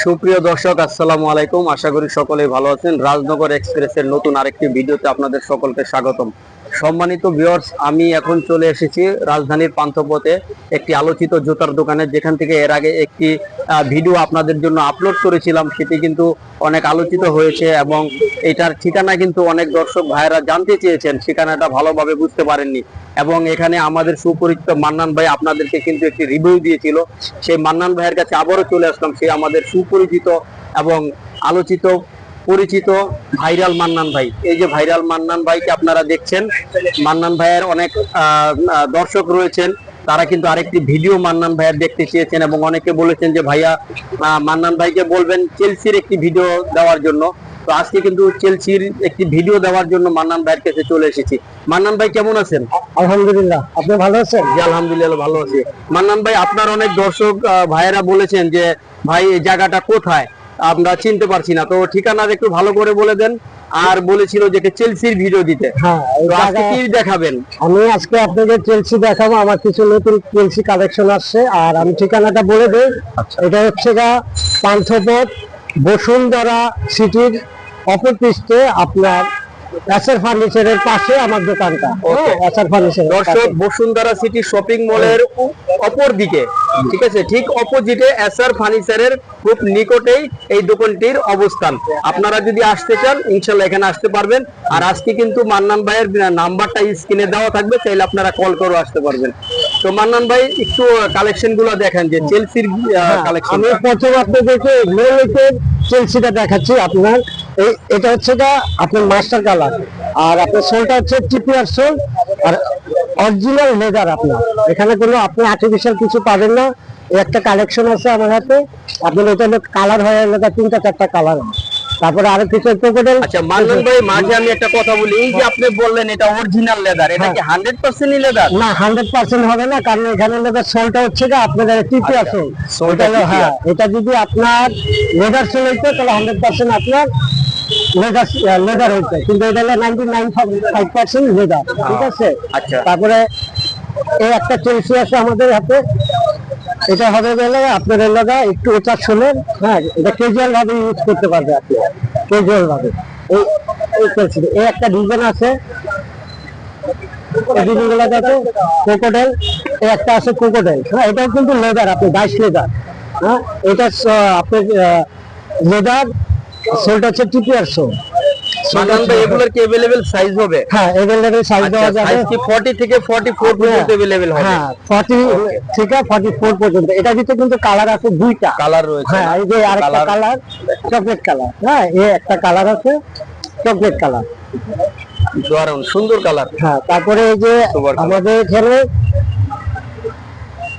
সুপ্রিয় দর্শক, আসসালামু আলাইকুম। আশা করি সকলেই ভালো আছেন। রাজনগর এক্সপ্রেসের নতুন আরেকটি ভিডিওতে আপনাদের সকলকে স্বাগতম। সম্মানিত ভিউয়ার্স, আমি এখন চলে এসেছি রাজধানীর পান্থপথে একটি আলোচিত জুতার দোকানে, যেখান থেকে এর আগে একটি ভিডিও আপনাদের জন্য আপলোড করেছিলাম। সেটি কিন্তু অনেক আলোচিত হয়েছে এবং এটার ঠিকানা কিন্তু অনেক দর্শক ভাইয়েরা জানতে চেয়েছেন, ঠিকানাটা ভালোভাবে বুঝতে পারেননি। এবং এখানে আমাদের সুপরিচিত মান্নান ভাই আপনাদেরকে কিন্তু একটি রিভিউ দিয়েছিল। সেই মান্নান ভাইয়ের কাছে আবারও চলে আসলাম। সে আমাদের সুপরিচিত এবং আলোচিত পরিচিত ভাইরাল মান্নান ভাই। এই যে ভাইরাল মান্নান ভাইকে আপনারা দেখছেন, মান্নান ভাইয়ের অনেক দর্শক রয়েছেন, তারা কিন্তু আরেকটি ভিডিও মান্নান ভাইয়ের দেখতে চেয়েছেন এবং অনেকে বলেছেন যে ভাইয়া মান্নান ভাইকে বলবেন চেলসির একটি ভিডিও দেওয়ার জন্য। তো আজকে কিন্তু চেলসির একটি ভিডিও দেওয়ার জন্য মান্নান ভাইয়ের কাছে চলে এসেছি। মান্নান ভাই কেমন আছেন? আলহামদুলিল্লাহ, আপনি ভালো আছেন? জি আলহামদুলিল্লাহ ভালো আছি। মান্নান ভাই, আপনার অনেক দর্শক ভাইয়েরা বলেছেন যে ভাই এই জায়গাটা কোথায়, আমরা চিনতে পারছি না, তো ঠিকানাটা একটু ভালো করে বলে দেন। আর বলেছিল যে চেলসির ভিডিও দিতে। হ্যাঁ, আজকে কি দেখাবেন? আমি আজকে আপনাদের চেলসি দেখাবো। আমার কিছু নতুন চেলসি কালেকশন আসছে, আর আমি ঠিকানাটা বলে দেই। এটা হচ্ছে পান্থপথ বসুন্ধরা সিটির অপর পৃষ্ঠে, আপনার এসআর ফার্নিচারের পাশে আমার দোকানটা। এসআর ফার্নিচার দর্শক, বসুন্ধরা সিটি শপিং মলের অপর দিকে, ঠিক আছে, ঠিক অপোজিটে এসআর ফার্নিচারের খুব নিকটেই এই দোকানটির অবস্থান। আপনারা যদি আসতে চান ইনশাআল্লাহ এখানে আসতে পারবেন। আর আজকে কিন্তু মান্নান ভাইয়ের নাম্বারটা স্ক্রিনে দেওয়া থাকবে, চাইলে আপনারা কল করে আসতে পারবেন। তো মান্নান ভাই, একটু কালেকশন গুলো দেখেন, যে চেলসির কালেকশন। আমি প্রথম আপনাদেরকে চেলসিটা দেখাচ্ছি। আপনার এটা হচ্ছে আপনার মাস্টার কালার, আর আপনার সোলটা হচ্ছে টিপিআর সোল, আর অরিজিনাল লেদার। আপনার এখানে কোনো আপনি আর্টিফিশিয়াল কিছু পাবেন না। একটা কালেকশন আছে আমার হাতে। আপনার এটা কালার হয় 3-4টা কালার। তারপরে আরো কিছু ক্রোকোডাইল। আচ্ছা মান্নান ভাই, মাঝে আমি একটা কথা বলি, এই যে আপনি বললেন এটা অরিজিনাল লেদার, এটা কি 100% লেদার? না, 100% হবে না, কারণ এখানে লেদার সোলটা হচ্ছে আপনার টিপিআর সোল। হ্যাঁ, এটা যদি আপনার লেদার সোল হইতো তাহলে 100% আপনার লেদার হইতো, কিন্তু এটা হলো 99.5% লেদার। ঠিক আছে। আচ্ছা, তারপরে এই একটা চেলসি আছে আমাদের হাতে। এটা হবে গেলে আপনার এলাকা একটু ওটা শোনেন। হ্যাঁ, এটা ক্যাজুয়াল ভাবে ইউজ করতে পারবে আপনি, ক্যাজুয়াল ভাবে। এই একটা ডিজাইন আছে, ক্রোকোডাইল। এই একটা আছে ক্রোকোডাইল। হ্যাঁ, এটাও কিন্তু লেদার, আপনি 22 লেদার। হ্যাঁ, এটা আপনার লেদার, সোলটা হচ্ছে টিপিআর সোল। মান্নান ভাই, এগুলোর কি अवेलेबल সাইজ হবে? হ্যাঁ, अवेलेबल সাইজ দেওয়া যাবে। সাইজ কি 40 থেকে 44 পর্যন্ত अवेलेबल হবে? হ্যাঁ, 40 থেকে 44 পর্যন্ত। এটা ভিতরে কিন্তু কালার আছে, দুইটা কালার রয়েছে। হ্যাঁ, এই যে আরেকটা কালার চকলেট কালার। হ্যাঁ, এই একটা কালার আছে চকলেট কালার, দারুণ সুন্দর কালার। হ্যাঁ। তারপরে এই যে আমাদের এখানে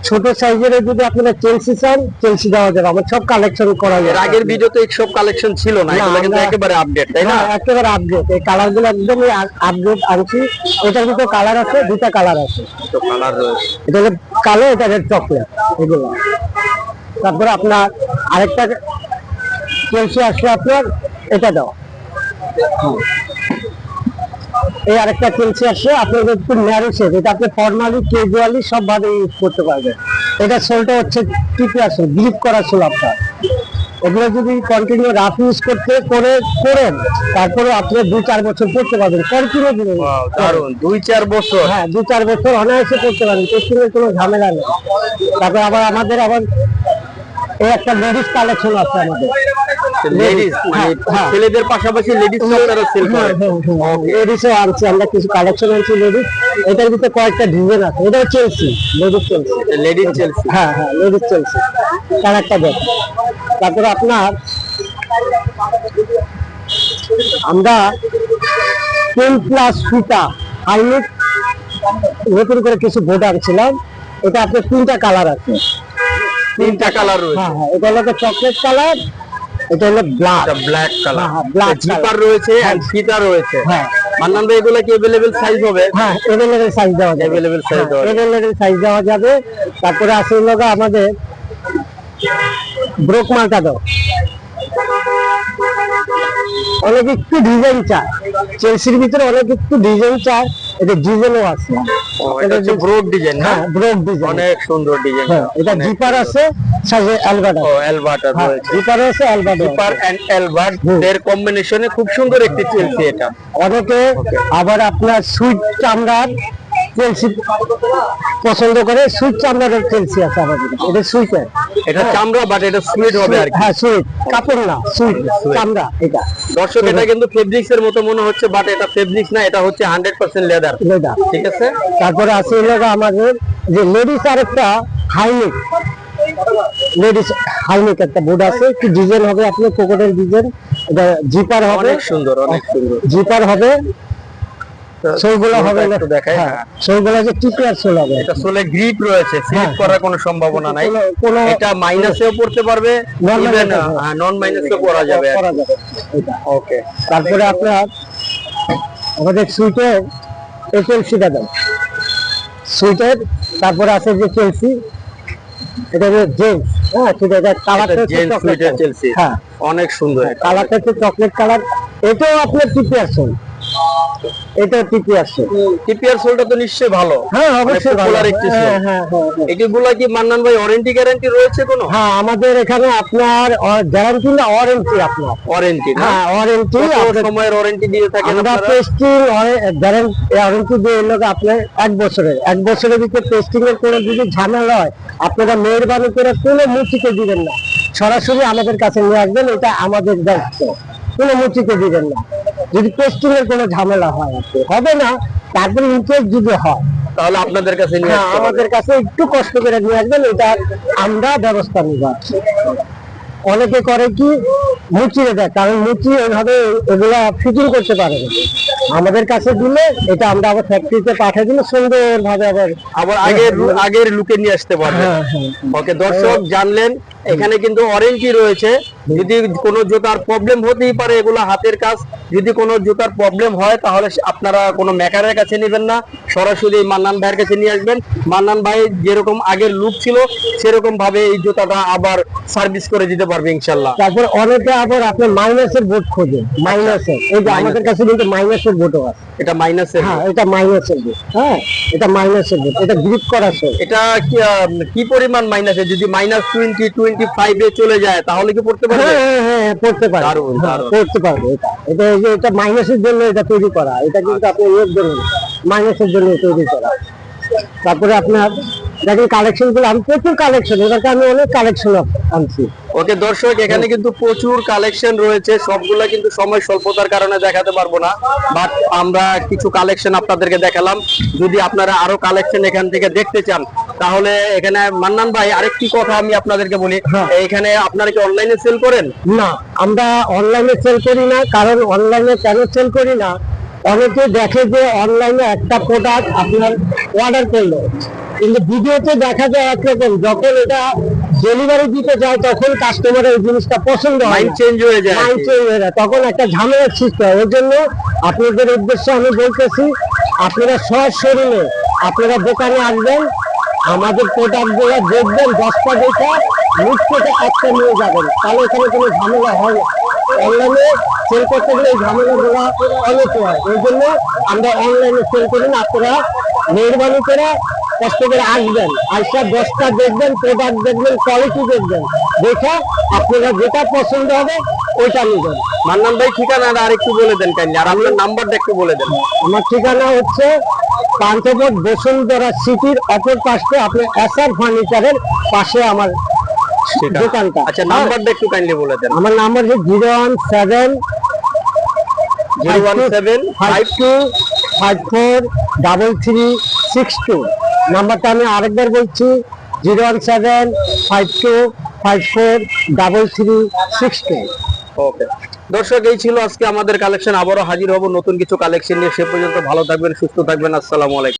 ছোট সাইজের যদি আপনারা চেলসি চান, চেলসি দেওয়া যাবে। আমার সব কালেকশন করা যায়। আগের ভিডিওতে এই সব কালেকশন ছিল না, এগুলো কিন্তু একেবারে আপডেট, তাই না? একেবারে আপডেট। এই কালারগুলো একদমই আপডেট আনছি। এটার ভিতরে কালার আছে, দুটা কালার আছে। তো কালার রয়েছে, এটা হলো কালো, এটা রেড চকলেট, এগুলো। তারপরে আপনার আরেকটা চেলসি আসলে আপনার এটা দাও। এই আরেকটা চেলসি আসছে আপনার একটু ন্যারো শেপ। এটা আপনি ফর্মালি ক্যাজুয়ালি সব ভাবে ইউজ করতে পারবেন। এটা সোলটা হচ্ছে টিপিআর সোল, গ্রিপ করা সোল আপনার। এগুলো যদি কন্টিনিউ রাফ ইউজ করেন, তারপরে আপনি 2-4 বছর পড়তে পারবেন কন্টিনিউ। দারুণ, 2-4 বছর। হ্যাঁ, 2-4 বছর অনায়াসে পড়তে পারবেন, টেস্টিংয়ের কোনো ঝামেলা নেই। তারপরে আমাদের এই একটা লেডিস কালেকশন আছে আমাদের। লেডিস ছেলেদের পাশাপাশি লেডিস আপনারা সেল করেন? লেডিসও আনছি আমরা, কিছু কালেকশন আনছি লেডিস। এটার ভিতরে কয়েকটা ডিজাইন আছে। এটা Chelsea, ladies Chelsea. Ladies Chelsea, হ্যাঁ হ্যাঁ, লেডিস চেলসি। তার একটা দেখ। তারপরে আপনার আমরা 10+ ফিতা হাইলাইট নতুন করে কিছু বোর্ড আনছিলাম। এটা আপনার 3টা কালার আছে। 3টা কালার রয়েছে। হ্যাঁ হ্যাঁ, এটা হলো চকলেট কালার, এটা হলো ব্ল্যাক কালার। হ্যাঁ, ব্ল্যাক জিপার রয়েছে আর ফিতা রয়েছে। হ্যাঁ, মান্নান ভাই, এগুলো কি अवेलेबल সাইজ হবে? হ্যাঁ, अवेलेबल সাইজ দেওয়া যাবে। अवेलेबल সাইজ দেওয়া যাবে। अवेलेबल সাইজ দেওয়া যাবে। তারপরে আছে লোগো আমাদের ব্রোক মালটা দাও। অনেক একটু ডিজাইন চায় চেলসির ভিতরে, অনেক একটু ডিজাইন চায়। এটা ডিজাইনও আছে। এটা হচ্ছে ব্রড ডিজাইন না? হ্যাঁ, ব্রড ডিজাইন, অনেক সুন্দর ডিজাইন। হ্যাঁ, এটা জিপার আছে, সাথে অ্যালবার্ট ও অ্যালবার্ট রয়েছে, জিপার আছে, অ্যালবার্ট জিপার এন্ড অ্যালবার্ট এর কম্বিনেশনে খুব সুন্দর একটি চেলসি এটা। অনেকে আবার আপনার সুইট চামড়ার চেলসি পছন্দ করে, সুইট চামড়ার চেলসি আছে আমাদের, এটা সুইটের, এটা চামড়া বাট এটা সুইট হবে আর কি। হ্যাঁ, সুইট কাপড় না, সুইট চামড়া এটা। দর্শক এটা কিন্তু ফেব্রিক্স এর মতো মনে হচ্ছে, বাট এটা ফেব্রিক্স না, এটা হচ্ছে 100% লেদার। লেদার, ঠিক আছে। তারপরে আছে হলো আমাদের যে লেডিস আরেকটা হাইনেক, লেডিস হাইনেক একটা বোর্ড আছে, কি ডিজাইন হবে আপনার কোকোডেল ডিজাইন, এটা জিপার হবে, অনেক সুন্দর, অনেক সুন্দর জিপার হবে, সোলগুলো হবে, একটু দেখাই। হ্যাঁ, সোলগুলো যে টিপিআর সোল হবে, এটা সোলে গ্রিপ রয়েছে, স্লিপ করার কোনো সম্ভাবনা নাই। কোনো এটা মাইনাসেও পড়তে পারবে, ইভেন নন মাইনাসেও পড়া যাবে। এটা। ওকে, তারপরে আপনার আমাদের সুইটের চেলসিটা দেন, সুইটের, তারপরে আছে যে চেলসি, এটা যে জেন্টস, হ্যাঁ, ঠিক আছে, কালারটা জেন্টস সুইটের চেলসি হ্যাঁ, অনেক সুন্দর। কালারটা হচ্ছে চকলেট কালার, এটাও আপনার টিপিআর সোল, এটা টিপিআর সোল। টিপিআর সোলটা তো নিশ্চয়ই ভালো। হ্যাঁ, অবশ্যই ভালো। পপুলার একটি সোল। হ্যাঁ, হ্যাঁ, হ্যাঁ, হ্যাঁ। এগুলা কি মান্নান ভাই ওয়ারেন্টি গ্যারান্টি রয়েছে কোনো? হ্যাঁ, আমাদের এখানে আপনার গ্যারান্টি না, ওয়ারেন্টি আপনার। ওয়ারেন্টি না? হ্যাঁ, ওয়ারেন্টি। কত সময়ের ওয়ারেন্টি দিয়ে থাকেন আমরা আপনারা? পেস্টিং ওয়ারেন্টি দিয়ে এলো আপনার 1 বছরের, 1 বছরের ভিতরে পেস্টিং এর কোনো যদি ঝামেলা হয়, আপনারা মেহরবানি করে কোনো মুচিকে দিবেন না, সরাসরি আমাদের কাছে নিয়ে আসবেন, এটা আমাদের দায়িত্ব, কোনো মুচিকে দিবেন না। যদি পেস্টিং এর কোনো ঝামেলা হয়, হবে না, তারপরে ইন্টারেস্ট যদি হয়, তাহলে আপনাদের কাছে নিয়ে হ্যাঁ, আসতে হবে। আমাদের কাছে একটু কষ্ট করে নিয়ে আসবেন, এটা আমরা ব্যবস্থা নিব। অনেকে করে কি মুচিয়ে দেয়, কারণ মুচি ওইভাবে এগুলা ফিটিং করতে পারে না, আমাদের কাছে দিলে এটা আমরা আবার ফ্যাক্টরিতে পাঠিয়ে দিলে সুন্দর ভাবে আবার আগের লুকে নিয়ে আসতে পারবে। হ্যাঁ, হ্যাঁ। ওকে দর্শক জানলেন, এখানে কিন্তু ওয়ারেন্টি রয়েছে। যদি কোনো জুতার প্রবলেম হতেই পারে, এগুলো হাতের কাজ, যদি কোনো জুতার প্রবলেম হয় তাহলে আপনারা কোনো মেকারের কাছে নেবেন না, সরাসরি মান্নান ভাইয়ের কাছে নিয়ে আসবেন। মান্নান ভাই যেরকম আগের লুক ছিল সেরকম ভাবে এই জুতাটা আবার সার্ভিস করে দিতে পারবে ইনশাল্লাহ। তারপর অনেকে আবার আপনার মাইনাসের বোর্ড খোঁজে, মাইনাসের, এই যে আমাদের কাছে কিন্তু মাইনাসের বোর্ডও আছে। এটা মাইনাসের? হ্যাঁ, এটা মাইনাসের বোর্ড, হ্যাঁ, এটা মাইনাসের বোর্ড, এটা গ্রিপ করা আছে। এটা কি পরিমাণ মাইনাসে? যদি -20 25 এ চলে যায় তাহলে কি পড়তে পারবে? হ্যাঁ, হ্যাঁ, হ্যাঁ, পড়তে পারবে, দারুণ, হ্যাঁ, দারুণ। পড়তে পারবে। এটা এই যে এটা মাইনাসের জন্য এটা তৈরি করা, এটা কিন্তু আপনি এর জন্য মাইনাসের জন্য তৈরি করা। তারপরে আপনার দেখেন কালেকশন গুলো, আমি প্রচুর কালেকশন, এটাকে আমি অনেক কালেকশন আনছি। ওকে দর্শক, এখানে কিন্তু প্রচুর কালেকশন রয়েছে, সবগুলা কিন্তু সময় স্বল্পতার কারণে দেখাতে পারবো না, বাট আমরা কিছু কালেকশন আপনাদেরকে দেখালাম। যদি আপনারা আরো কালেকশন এখান থেকে দেখতে চান তাহলে এখানে মান্নান ভাই আরেকটি কথা আমি আপনাদেরকে বলি, হ্যাঁ। এখানে আপনারা কি অনলাইনে সেল করেন? না, আমরা অনলাইনে সেল করি না, কারণ অনলাইনে কেন সেল করি না, অনেকে দেখে যে অনলাইনে একটা প্রোডাক্ট আপনার অর্ডার করলো, কিন্তু ভিডিওতে দেখা যায় একরকম, যখন এটা ডেলিভারি দিতে যায় তখন কাস্টমারের এই জিনিসটা পছন্দ হয়, মাইন্ড চেঞ্জ হয়ে যায়। মাইন্ড চেঞ্জ হয়ে যায়, তখন একটা ঝামেলার সৃষ্টি হয়। এর জন্য আপনাদের উদ্দেশ্যে আমি বলতেছি, আপনারা সশরীরে আপনারা দোকানে আসবেন, আমাদের প্রোডাক্ট গুলো দেখবেন, 10টা দেখে মিক্স থেকে একটা নিয়ে যাবেন, তাহলে এখানে কোনো ঝামেলা হয় না। অনলাইনে সেল করতে গেলে এই ঝামেলাগুলো অনেক হয়, এই জন্য আমরা অনলাইনে সেল করি না। আপনারা মেহরবানি করে কষ্ট করে আসবেন, আইসা 10টা দেখবেন, প্রোডাক্ট দেখবেন, কোয়ালিটি দেখবেন, দেখে আপনারা যেটা পছন্দ হবে ওইটা নেবেন। মান্নান ভাই ঠিকানাটা আরেকটু বলে দেন কাইন্ডলি, আর আপনার নাম্বারটা একটু বলে দেন। আমার ঠিকানা হচ্ছে পান্থপথ বসুন্ধরা সিটির অপর পাশে, আপনার এসআর ফার্নিচারের পাশে আমার দোকানটা। আচ্ছা, নাম্বারটা একটু কাইন্ডলি বলে দেন। আমার নাম্বার হচ্ছে 017 52543362। নাম্বারটা আমি আরেকবার বলছি, 01752543362। ওকে দর্শক, এই ছিল আজকে আমাদের কালেকশন। আবারও হাজির হব নতুন কিছু কালেকশন নিয়ে। সে পর্যন্ত ভালো থাকবেন, সুস্থ থাকবেন। আসসালামু আলাইকুম।